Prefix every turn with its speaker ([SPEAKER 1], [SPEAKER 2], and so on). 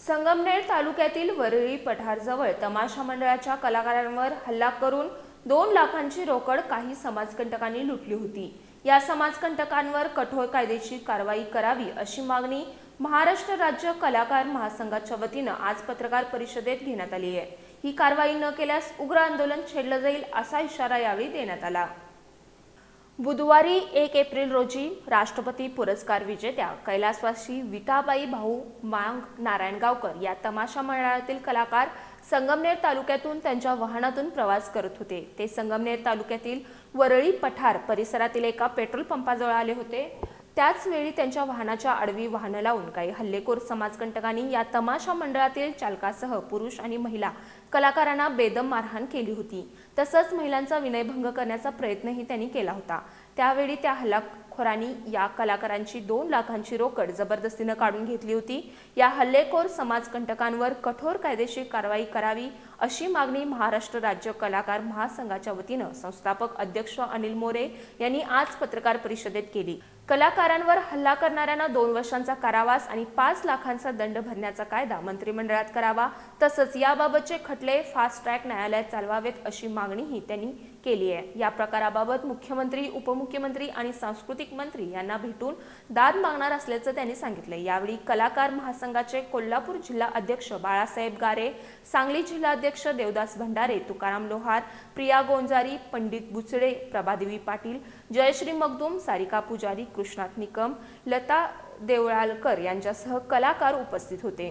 [SPEAKER 1] संगमनेर तालुक्यातील वरळी पठारजवळ तमाशा मंडळाच्या कलाकारांवर हल्ला करून 2 लाखांची रोकड काही समाजकंटकांनी लुटली होती। या समाजकंटकांवर कठोर कायदेशीर कारवाई करावी अशी मागणी महाराष्ट्र राज्य कलाकार महासंघाच्या वतीने आज पत्रकार परिषदेत घेण्यात आली आहे। ही कारवाई न केल्यास उग्र आंदोलन छेडलं जाईल असा इशारा यावेळी देण्यात आला। बुधवारी 1 एप्रिल रोजी राष्ट्रपती पुरस्कार विजेत्या कैलासवासी विठाबाई भाऊ मांग नारायणगावकर या तमाशा मंडळातील कलाकार संगमनेर तालुक्यातून त्यांच्या वाहनातून प्रवास करत होते। ते संगमनेर तालुक्यातील वरळी पठार परिसरातील एका पेट्रोल पंपाजवळ आले होते। त्याच वेळी त्यांच्या वाहनाच्या आडवी वाहनं लावून काही हल्लेखोर समाजकंटकांनी या तमाशा मंडळातील चालकासह पुरुष आणि महिला कलाकारांना बेदम मारहाण केली होती। तसंच महिलांचा विनयभंग करण्याचा प्रयत्नही त्यांनी केला होता। त्यावेळी त्या हल्लेखोरांनी या कलाकारांची 2 लाखांची रोकड जबरदस्तीने काढून घेतली होती। या हल्लेखोर समाजकंटकांवर कठोर कायदेशीर कारवाई करावी अशी मागणी महाराष्ट्र राज्य कलाकार महासंघाच्या वतीने संस्थापक अध्यक्ष अनिल मोरे यांनी आज पत्रकार परिषदेत केली। कलाकारांवर हल्ला करणाऱ्यांना 2 वर्षांचा कारावास आणि 5 लाखांचा दंड भरण्याचा कायदा मंत्रिमंडळात करावा। तसंच याबाबतचे खटले फास्ट ट्रॅक न्यायालयात चालवावेत अशी मागणीही त्यांनी केली आहे। या प्रकाराबाबत मुख्यमंत्री, उपमुख्यमंत्री आणि सांस्कृतिक मंत्री यांना भेटून दाद मागणार असल्याचं त्यांनी सांगितले। यावेळी कलाकार महासंघाचे कोल्हापूर जिल्हा अध्यक्ष बाळासाहेब गारे, सांगली जिल्हा अध्यक्ष देवदास भंडारे, तुकाराम लोहार, प्रिया गोंजारी, पंडित बुचडे, प्रभादेवी पाटील, जयश्री मगदूम, सारिका पुजारी, कृष्णात निकम, लता देवळालकर यांच्यासह कलाकार उपस्थित होते।